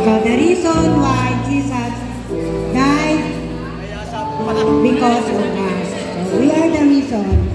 So the reason why Jesus died because of us. So we are the reason.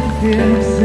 The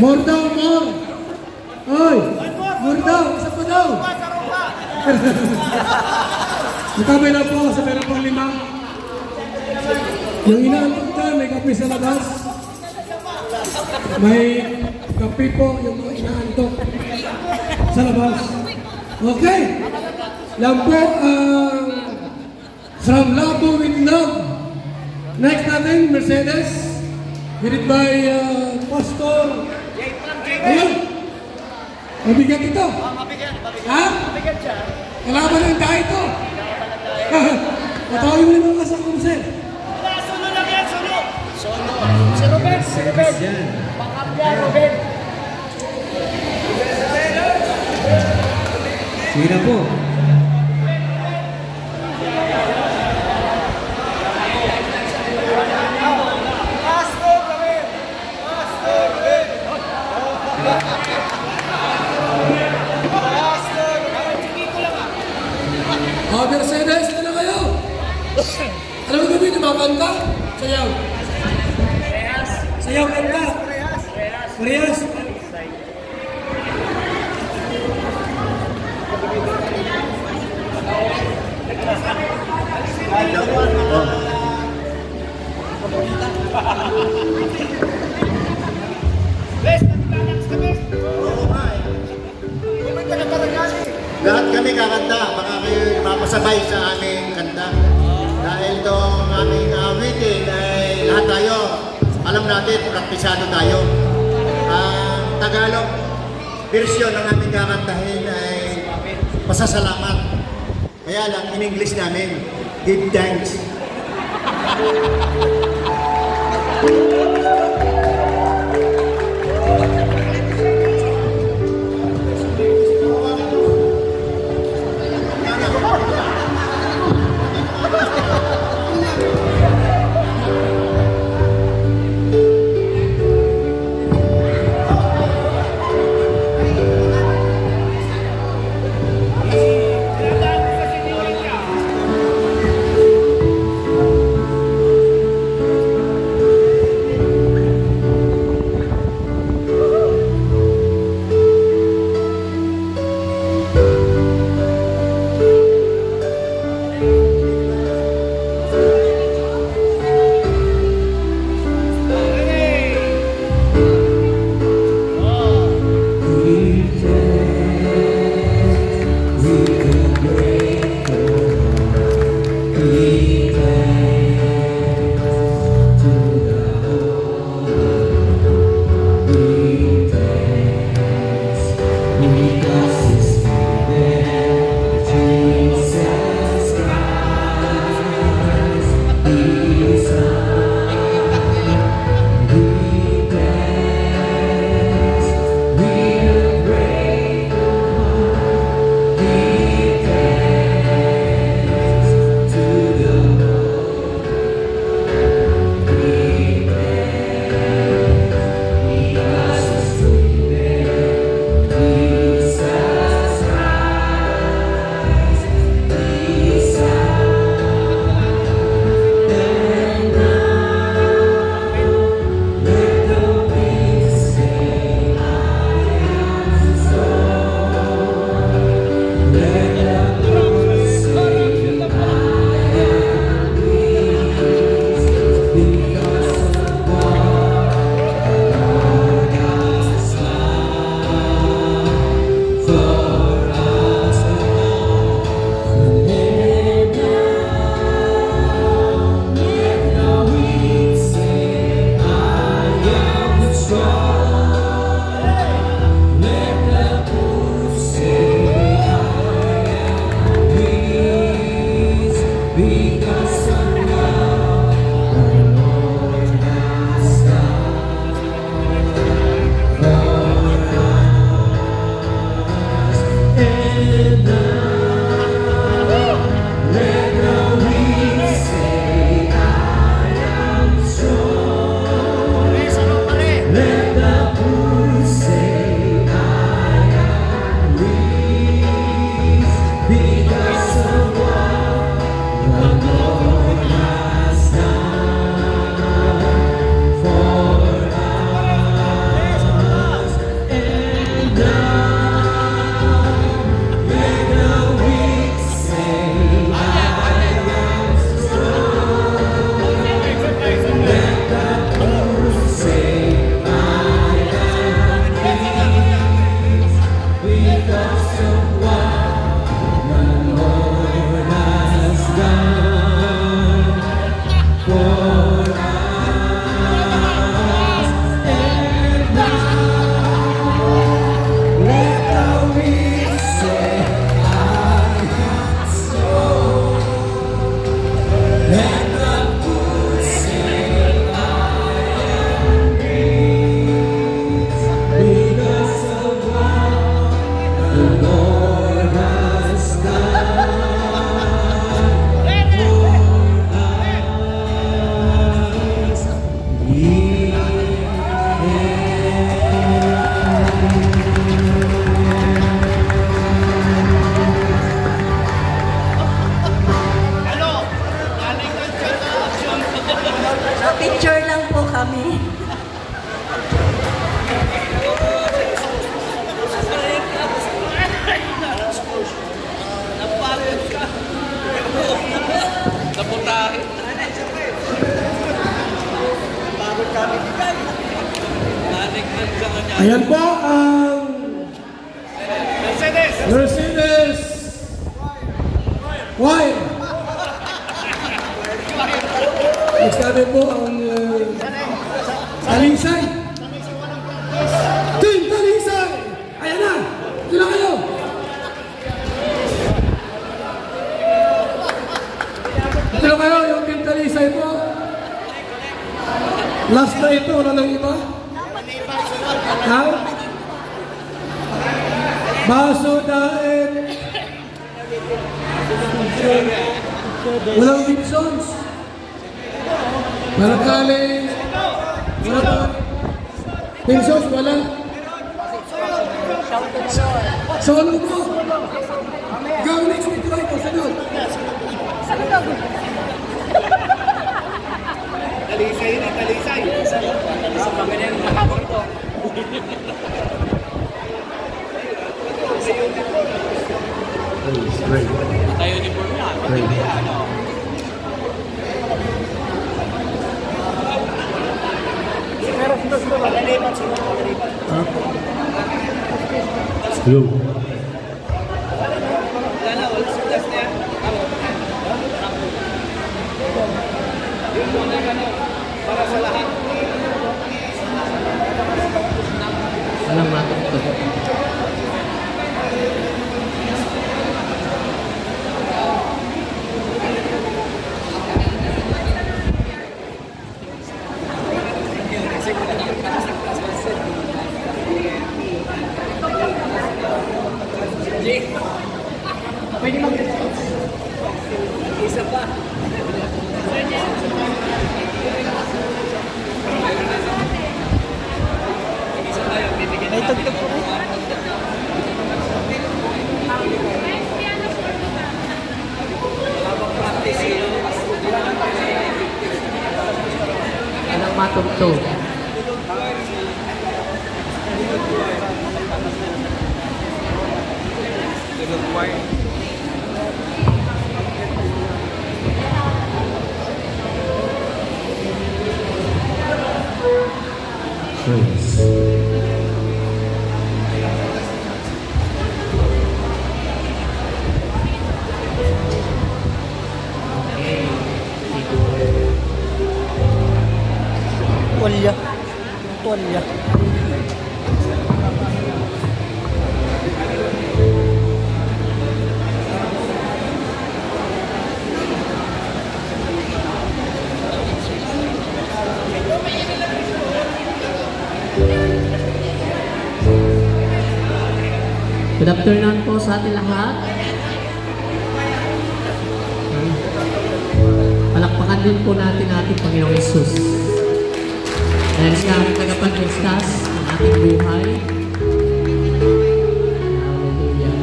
More daw, more. Oy, more daw, isa pa daw. Magkabay na po sa meron pang 5. Yung inaantok dyan, may kape sa labas. May kape po yung mga inaantok sa labas. Okay. Yan po ang From Labo with Love. Next natin, Mercedes. Headed by Pastor. Ayun. Mabigat ito. Ha? Mabigat siya. Kalaban ng tayo ito. Patawin mo naman kasang kumsel. Solo lang yan, solo. Solo. Si Ruben, si Ruben. Pakapya, Ruben. Sige na po. Mercedes, ito na kayo. Ano mo gawin? Makakanta? Sayaw. Sayaw kanta. Parehas. Lahat kami kakanta, baka kayo mapasabay sa aming kanta. Dahil itong aming awitin ay lahat tayo, alam natin, praktisado tayo. Ang Tagalog version ng aming kakantahin ay pasasalamat. Kaya lang, in English namin, give thanks. Picture lang po kami. Naputahin. Pagod kami bigay. Nalignan ka nga niya. Ayan po ang Mercedes! Mercedes Why? Next namin po ang Talisay. Team Talisay! Ayan na! Sila kayo! Sila kayo, yung Team Talisay po. Last na ito, wala nang iba. Ha? Baso daet. Walang Gibsons. Maracale. Wala pa. Gibsons, wala. Solo mo. Gawin next week tayo po, sunod. Talisay na talisay. Kami na yung makapunto. Tayo uniform niya. Padalipat sila. Hello. Wala, wala sulas na yan. Yun muna gano'n. Para sa lahat. Alam natin ito. Pwede isa pa. May tugtog po. Anong matugtog? Tuwalya. Tuwalya. Good afternoon po sa ating lahat. Palakpakan din po natin ating Panginoong Yesus. Dahil siya ang tagapagligtas ng ating buhay. Hallelujah.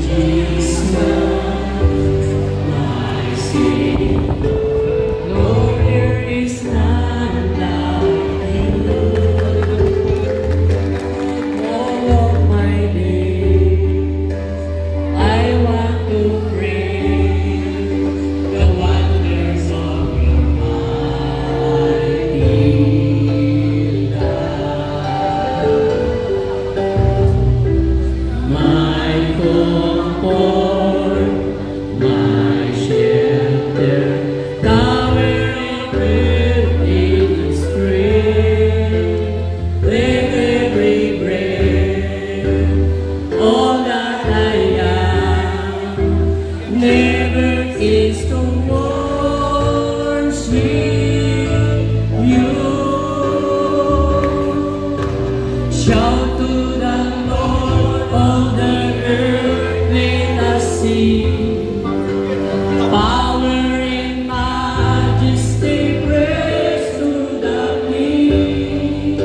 Jesus. worship you. Shout to the Lord of the earth, let us sing. Power and majesty, praise to the King.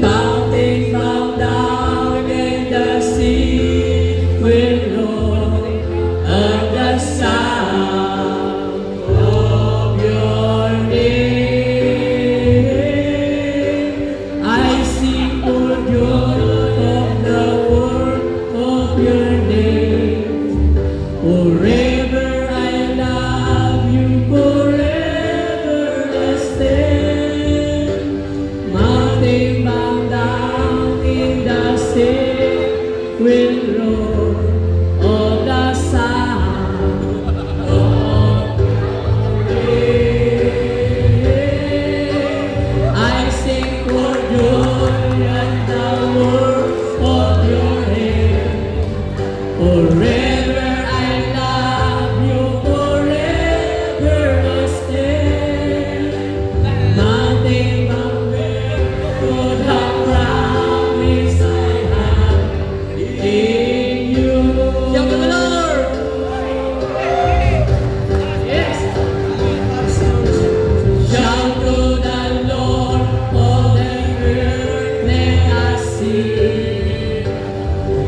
Mountains bow down and the sea will roar at the sound of your name. I sing for joy of the work of your name. Forever I love you, forever I stand. Mountain bow down in the sea will roar of the sound of your name. I sing for joy at the works of your hand. Forever I love you, forever I stand. Nothing but for the promise I have in you. Shout to the Lord! Yes! Shout to the Lord of the earth, let us sing.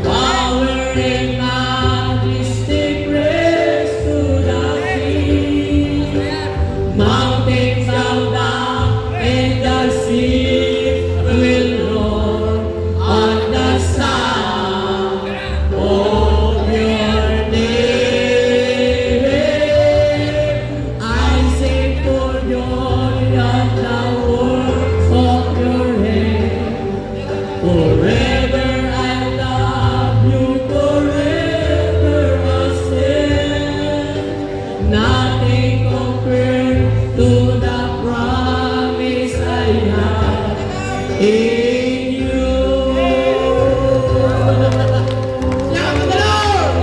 Power and majesty, praise to the King. Mountains bow down and the sea will roar on the sound of your name. I sing for joy at the works of your hand. Forever I love you, forever I stand. Nothing compared to the promise I have in you. Shout to the Lord!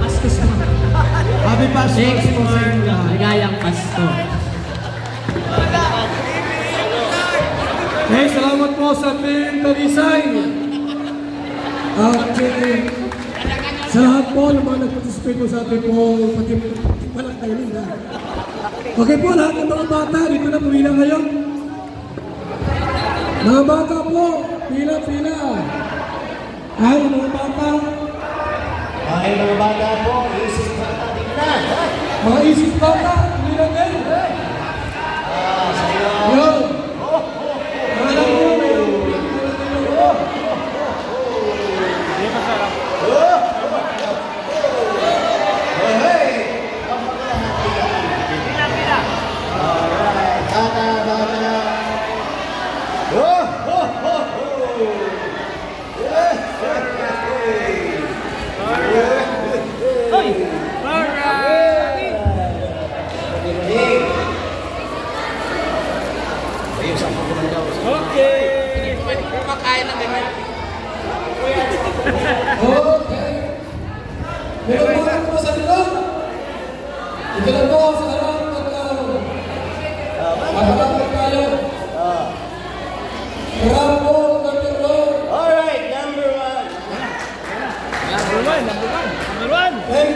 Pastos mo. Happy Pastor. Thanks for ligayang Pasko. Okay, salamat po sa ating Talisay. At sa lahat po ng mga nag-participate po sa ating po, pati walang kayo nila. Okay po, lahat ng mga bata, dito na pumila kayo. Mga bata po, pila. Ay, mga bata. Ay, mga bata po, isip bata, tingnan. Mga isip bata, pumila kayo. Yun. Alam mo, meron mga po sa dilog. Ito na po sa harap pagkakapit tayo. Harap po, Dr. Lord. Alright, number one. Okay.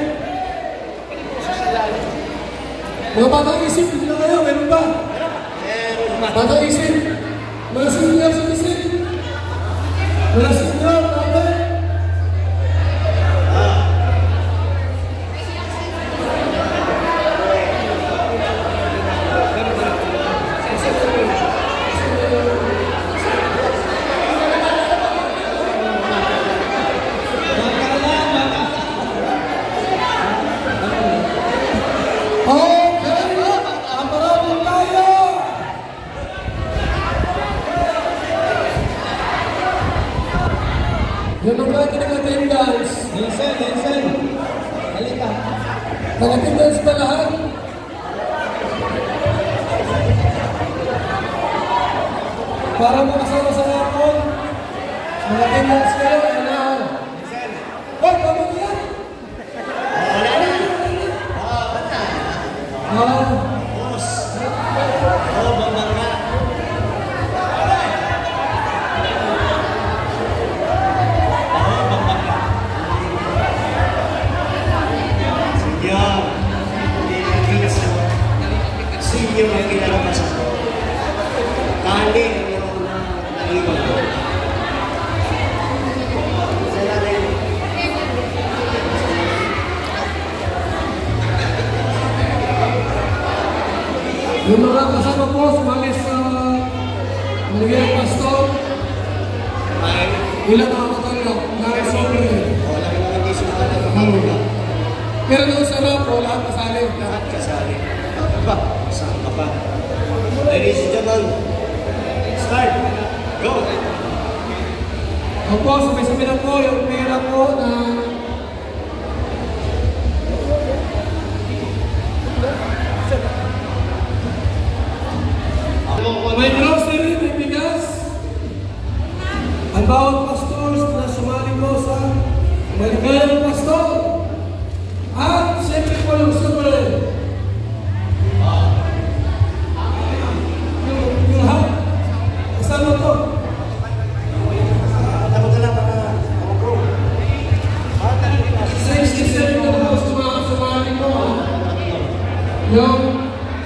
Mga batang isip, dito na kayo, meron ba? Batang isip. Mga senior sa isip. Mga senior, tatay. Yung mga nag-attendance. Nelson. Halika. Nag-attendance ba lahat? Para makasama sa aircon. Nag-attendance kayo. Ano? Hoy, pamilya! yung mga kinalabasan ko. Kali ang yung naiwan ko. Yung mga kasama po, sumali sa Maligayang Pastor, ilan mga katanggap? Dahil sobre. Wala ka naman di sumali ng mga. Pero doon sa loob po, lahat kasali. Lahat kasali. Ba? Saan ka pa? Ladies and gentlemen, start. Go! Opo, sabay-sabay na po yung pera po na may grocery, may bigas. Ang bawat pastors na sumali po sa Maligayang Pastor. At siyempre po yung super. Yung lahat. Kasama po. Tapos na lang mga bro. 67 na po sumali po. Yung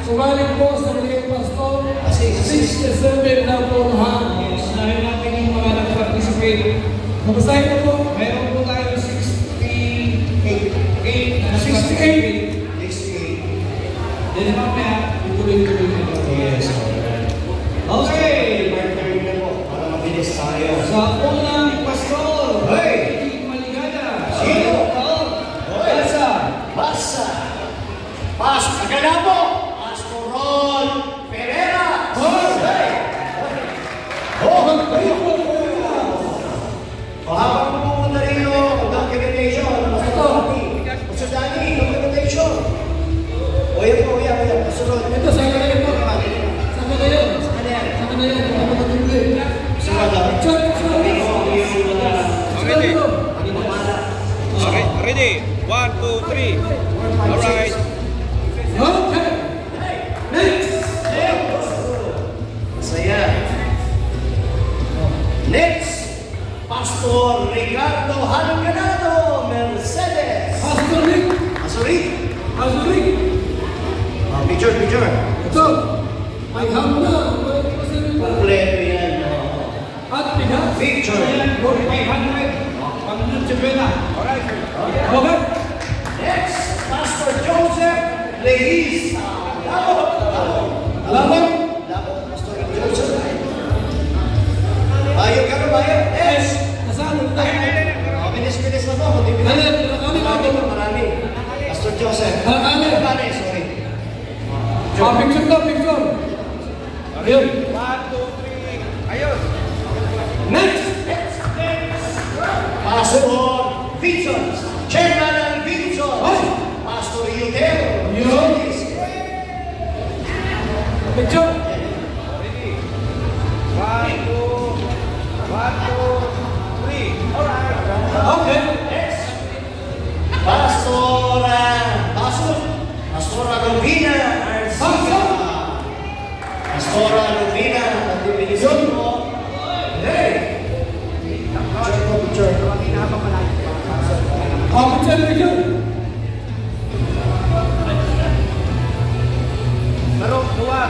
sumali po sa Maligayang Pastor. 67 na po lahat. Unahin natin yung mga nag-participate. Kamustahin ko po? Meron po tayo 68 na 68. 68. Then mamaya, ituloy-tuloy na ito. Yes. Okay! Partner na po para mabilis tayo. Sa unang pastor, Hey! Maligaya. Sino? Basa. Basa! Agala po! Pastor Ron Pereira! Hey! Habang pumunta rin yung documentation, Pastor Danny, documentation. O yan po, yan. Pastor Ron. Ito, saan ka na yun po? Saan ka na yun? Saan ka na yun? Ito ka tuloy. Okay, ready? 1, 2, 3. Alright. Okay. Next. Saya. Next, Pastor Ricardo Halganado Mercedes. Pastor Rick. Sorry. Pastor Rick. Picture. Ito. May hamna. May grocery pa. Kompleto yan. At bigas. Picture. 500. Pag-lunch na. Alright. Okay. Next, Pastor Joseph Lehis. Lamang. Pastor Joseph. Bayog ka na bayog. Next. Nasaan mo tayo? Bilis na po. Marami. Pastor Joseph. Marami. Sorry. Picture to, picture. Ayun. 1, 2, 3. Ayun. Next. Pastor Vincent. Chairman ng Vincent. Pastor Yudel. Yun. Picture. Ready? 1, 2, 3. Alright. Okay. Next. Pastora Rubina Arcega. Pastora Rubina, pagbibilisyon mo. Hey! Picture. Picture, picture.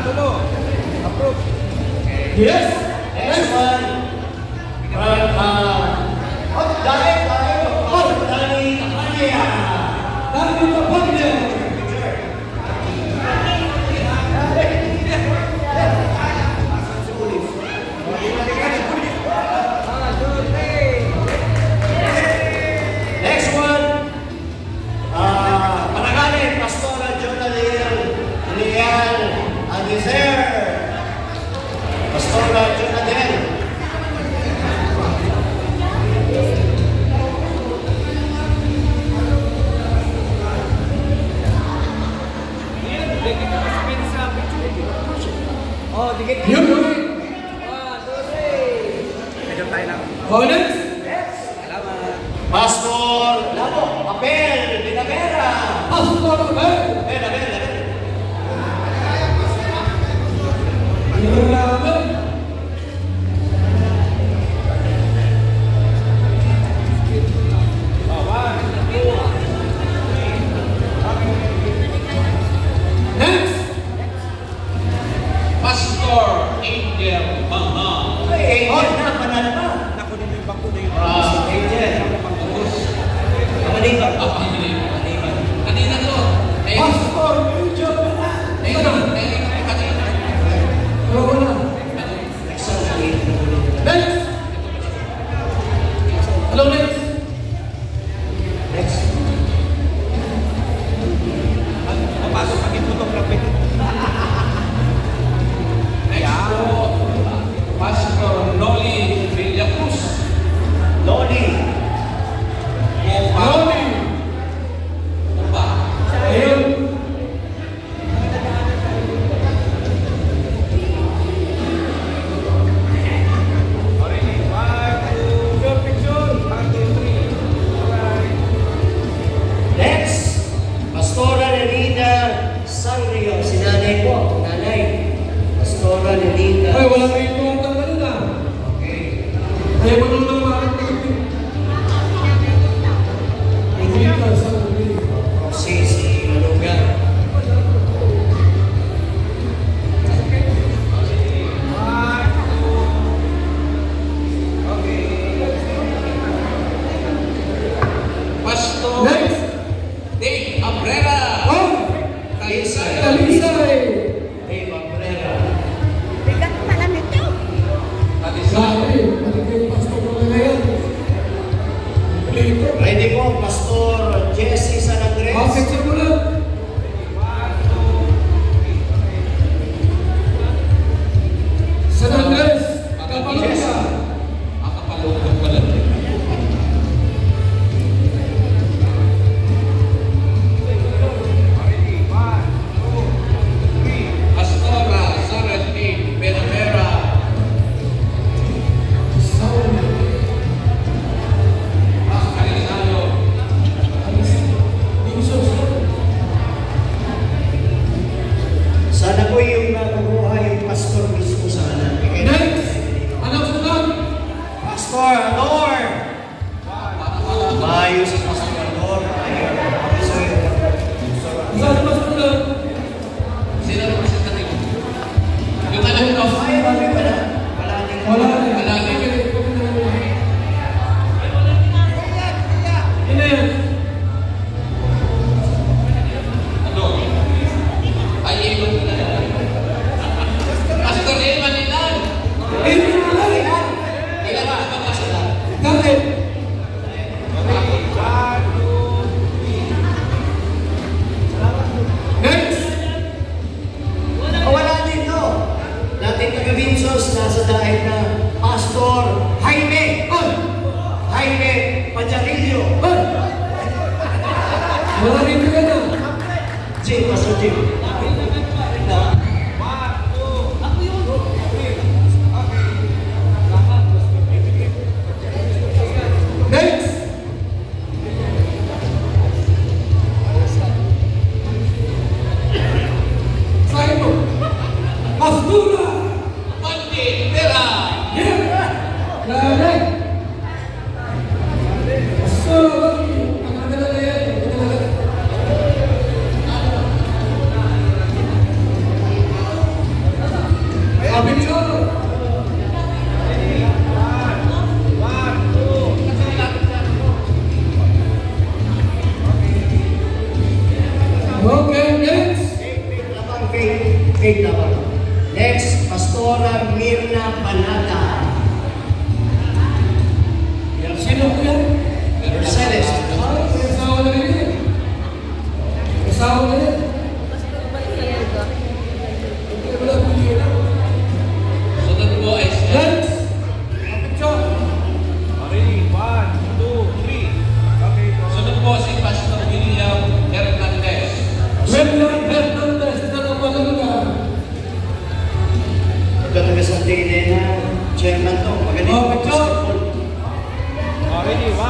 Tulo. Approve. Yes. Next one. Dahil tayo. Dahil Kapanya. Dahil dito pa niya. Next one. Panagaling, Pastora Jonathan Leal Aguizer. Pastora Jonathan. Oh, dikit. Yun. 1, 2, 3. Medyo tayo lang. Oh, next. Pastor Labo, Abel Dinavera. Pastor Abel. Abel. Abel. Next. side po, nanay. Pastora Lenita. Ay, wala kayo ito ang kanina. Okay. Ayaw mo nung naman. Si Malugan. Pastor Next! Dave Abrera. Oh! Talisay. Talisay! Dave Abrera. Bigat pala nito. Talisay. Sabi, balik yung pastor ko na yan. Ready po, Pastor Jesse San Andres. Bakit siya mo lang? San Andres, kapalong ka. Akapalugod pala. Pastora Sarah P. Benavera. Alisalo. Sana po yung nakukuha yung pastor mismo sana. Next! Anak sunod! Pastor Ador! Maayos si Pastor Ador. Maayos yung Saan mas sunod? Sino naman sa tating? Yung anak ko. Ay, wala pala. Wala din. Wala na yan. Wala na yan. Ano yan? Ano? Ay, ilong na. Pastor din, Manilan. Eh, hindi mo lang. Ilan ba ang kasalan? Bakit? Next! Wala din no. Natin taga-Vinsos, nasa dahil na Pastor Jaime. Jaime Pajarillo. Wala rin ka na. Jim, Pastor Jim. Next! Sa'yo mo. Pastura! Pandi, Pera. Grabe! Pastura! Ang maganda na yan. Sabi niyo. Okay, next! Faith naman. Next, Pastora Mirna Panata. Sino ko yan? Mercedes. Ah, may asawa na rin yan. May asawa na yan. Wala ko yun. Sunod po ay si Next! Kapityon! Ready? 1, 2, 3. Okay, go. Sunod po si Pastor William Hernandez. William Hernandez na kapalaga. Pagkataga sa Dine na chairman to. Magaling. Oh, Pagkyon! Ready? 1,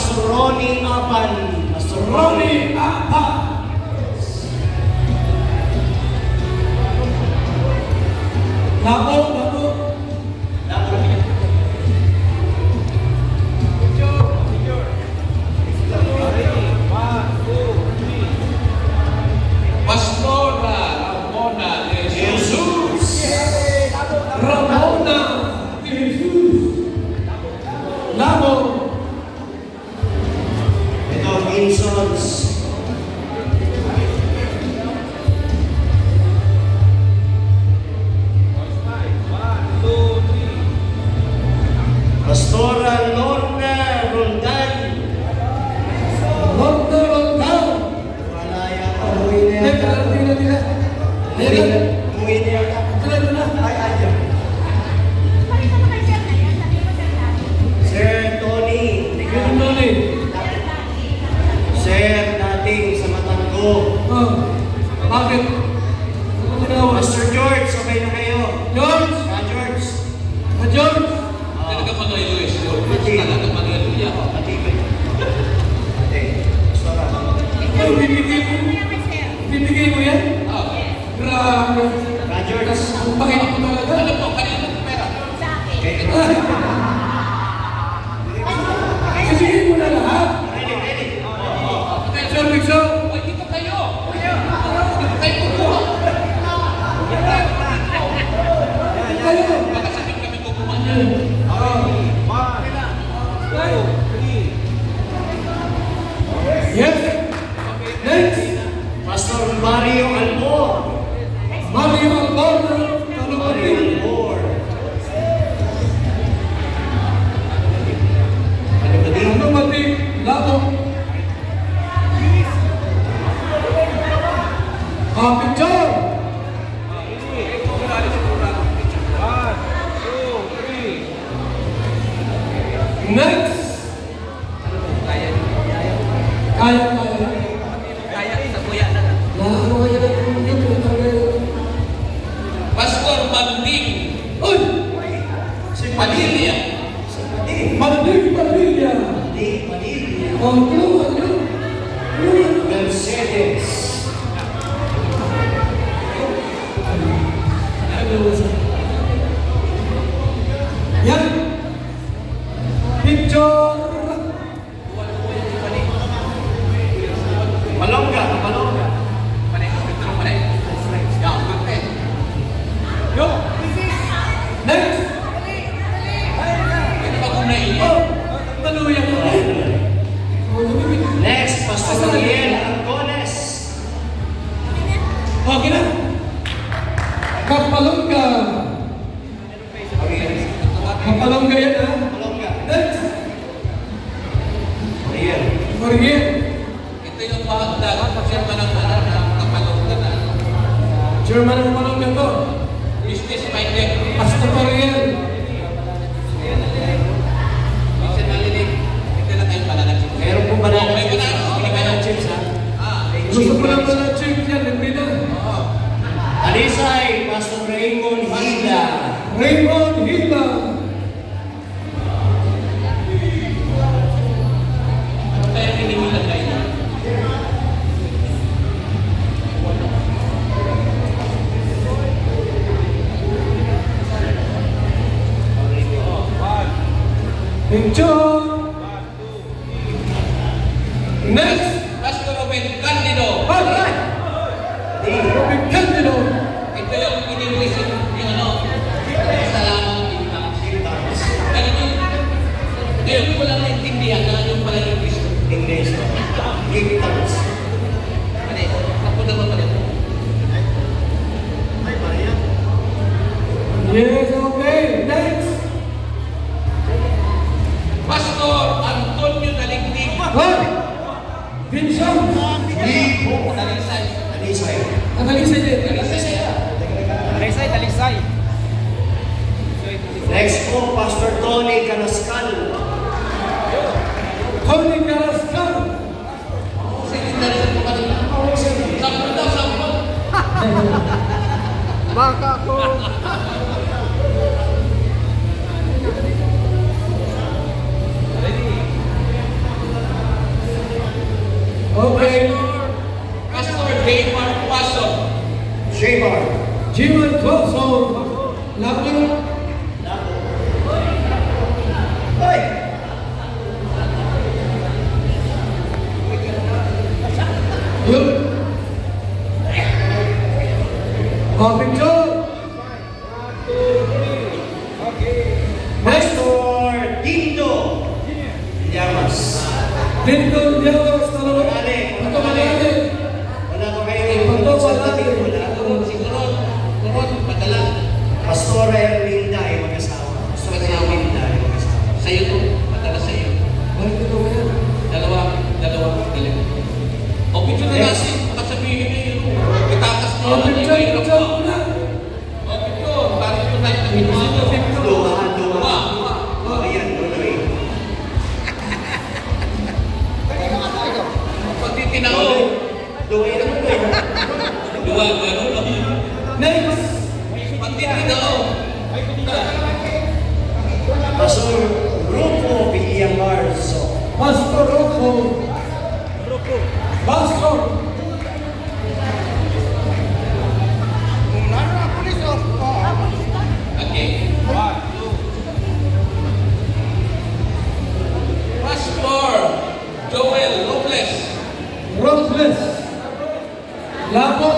Pastor Ronnie Apan. Pastor Ronnie Apa. Labo. Pastora Ramona de Jesus. Ramona de Jesus. Labo. Ito, Vinsons. Pastora Lorna Roldan. Lorna Roldan. Wala yata. Umuwi na yata. Umuwi na yata. Ay, ayaw. Sir Tony. Sir, dating sa Matanggo. Bakit? Pastor George, okay na kayo? George! George. George! Talaga mag-hallelujah si Lord. Talaga mag-hallelujah. Matibay. Pastora. Ay, bibigay mo yan? Grabe. George. Ang bakit mo talaga? Ano po, kanina ng pera? Kasi mo na lahat. Sir Bigson. Ay, dito kayo. Dito kayo kukuha. Kayo. Baka sa akin kami kukuha niya. Yes. Next. Pastor Mario Albor. Mario Albor. Mario Albor. Ano mati? Labo. Picture. 1, 2, 3. Next. Kaya. Pastor Banding. Uy! Padilla. Padilla. Oh, Mercedes. yan. Picture. Malongga. Next. Next, Pastor Riel Angones. Okay na. Kapalongga. Kapalongga yan ha. Malongga. Next. Riel. Mariel. Ito yung pahagdag. Chairman ng kapalongga na. Chairman ng Kapalongga to. Business minded. Pastor Mariel. Minsan nalilig. Ito lang tayong palalag. Meron po banana May chips. banana. May banana chips ha. Gusto ko lang na chips yan. Libre na. Alisay, Pastor Raymond Hila. Raymond Hila. Kaya pinimilan kayo. Picture. Next. Pastor Robin Candido. Alright. Robin Candido. Ito yung in-English yung ano. Salamat impact. Ngayon ko lang naintindihan na yung pala yung Kristo. English. Give thanks. Ano ako naman pala. Yes, okay. Next. Pastor Antonio Daligdig. Hoy! Vincent. Dalisay. Alisay. Analisa din. Dalisay. Next po, Pastor Tony Canascal. Tony Carrascal. Secretary sa kanila. Sampun daw, sampun. Baka ko. Dito, Dios, talo. Manali. Ito manali. Wala pa kayo. Ito manali. Siguro, padala. Pastor Erlinda ay mag-asawa. Pastor Erlinda ay mag-asawa. Sa'yo to. Padala sa'yo. Bakit ito ba yan? Dalawa. Galing. O, picture na natin. Baka sabihin na yun. Itakas mo. Oh, picture na. O, picture. Bakit ito tayo namin? Dua. Ayan, tuloy. Pati tinao. Dua yun naman tuloy. Dua, gano'n. Next. Pati tinao. Pastor Grupo Villamarzo. Pastor Rocco. Pastor. Okay. Pastor Joel Robles. Robles. Lapo.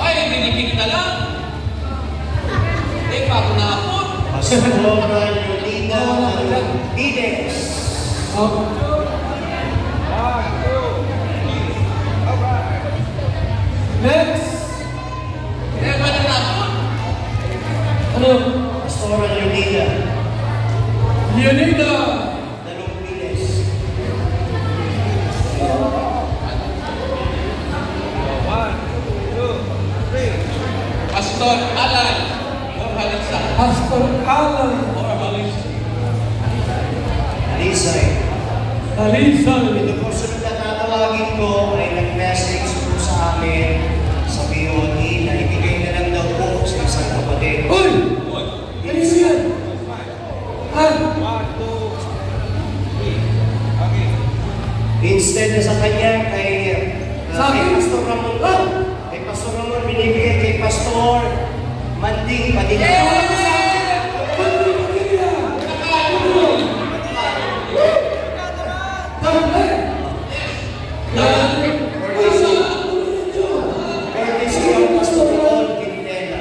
Ay, binibig na lang. Eh, bago na ako. Pastor Yolina Pides. Next. Eh, bago na ako. Ano? Pastor Yolina Leonida. Dalong Pides. Pastor Alan Orhalisa. Pastor Alan. Alisay. Alizal. Ito po sunod na tatawagin ko ay nag-message po sa amin sa BOD na ibigay na lang daw po sa isang kapatid. Uy! Ano yan? Instead na sa kanya kay Sa akin? Pastor Ramon. Kay Pastor Ramon binibigay kay Pastor Manding Padilla. Pwede siya Pastor Ramon Quintela.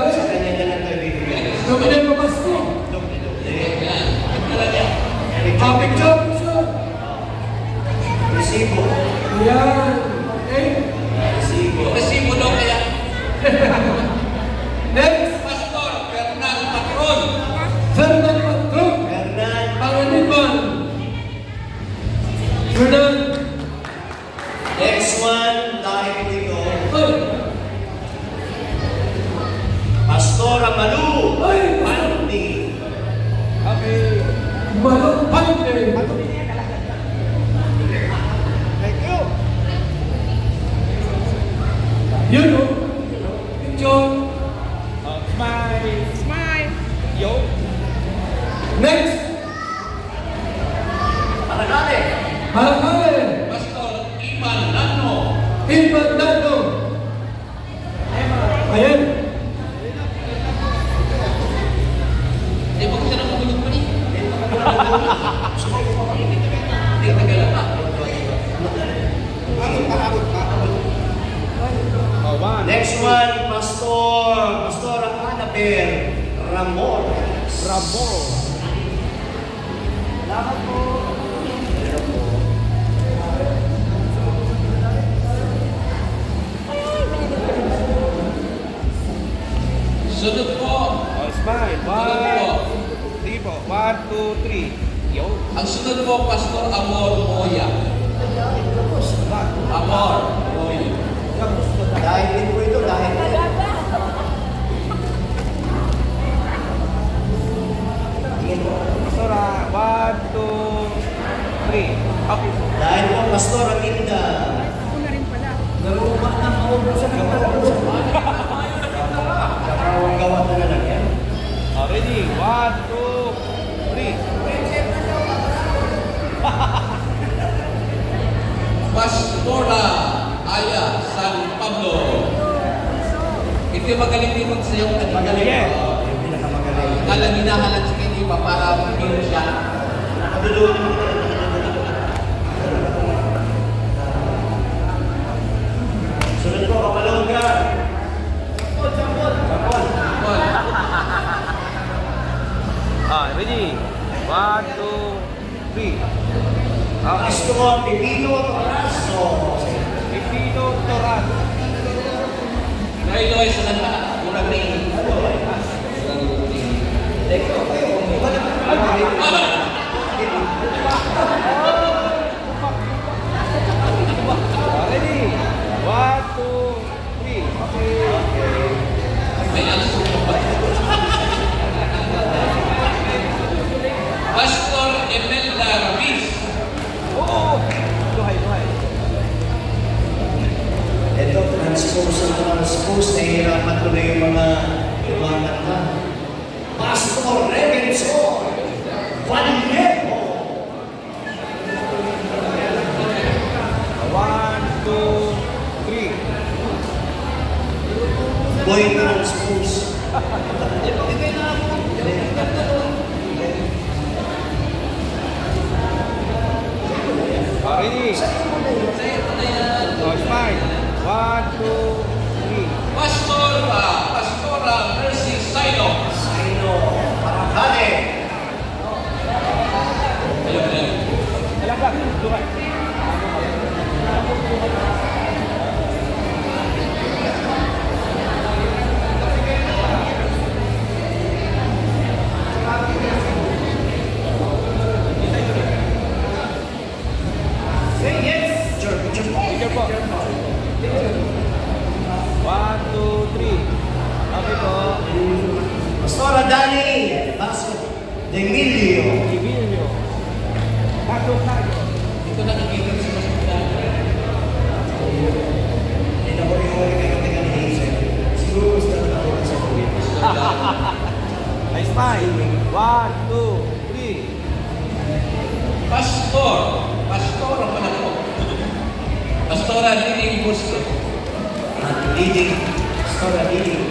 Sa kanya na lang tayo bibigay. Dominay pa Pasko. Picture. Resibo. Yan. Okay. Resibo. Kasi mo daw kaya. Next. Pastor Fernando Patron. Fernand Patron. Hernan. Panganiban. Fernand. Next one, dahil dito. Uy. Pastor Amalu. Uy. Pandi. Malong Pande. Yun o. Picture. Next. Paranale. Marakale. Pastor Iman Nano. Infantado. Ayan. Di ba ko siya nakagulog pa rin? Hindi, tagal pa. Next one, Pastor Anabel Ramon. Sunod po. Smile. One, two, three. Yo. Ang sunod po, Pastor Amor Moya. Amor Moya. Dahil din po ito, dahil Pastora. One, two, three. Up. dahil po Pastor Aminda. Naruba na maubusan ng Nakawang gawa na lang yan. Ready? One, two, three. Pastora Aya San Pablo. Ito yung magaling din magsayaw kanina. Magaling. Yeah. Yung pinakamagaling. Kala minahalan si Kiniba para mag-hero siya. Sunod po, kapalong ka. Paul. 1, 2, 3. Pastor Pipino Toraso. Pipino Toran. Dahil ay sa nanda, kurang na yun. Ready? 1, 2, 3. Okay. May aso pa. Pastor Emelda Ramis. Oo! Duhay. Ito, transpose, nahihirapan ko na yung mga kanta. Pastor Revenson Vallejo. 1, 2, 3. Boy transpose. Ready? Oh, smile. 1, 2, 3. Pastora Mercy Sino. Sino? Parakane. Ayun. Alagak. Duhay. Say yes. Picture po. 1, 2, 3. Okay po. Pastor Dani Baso de Emilio. Emilio. Tago. Ito nakikita sa hospital. Hindi na huli-huli kayo tingnan ni Hazel. Siguro gusto na ako sa kulit. I smile. 1, 2, 3. Pastor ang pala ko. Pastora Lili Busco. Pastor Didi.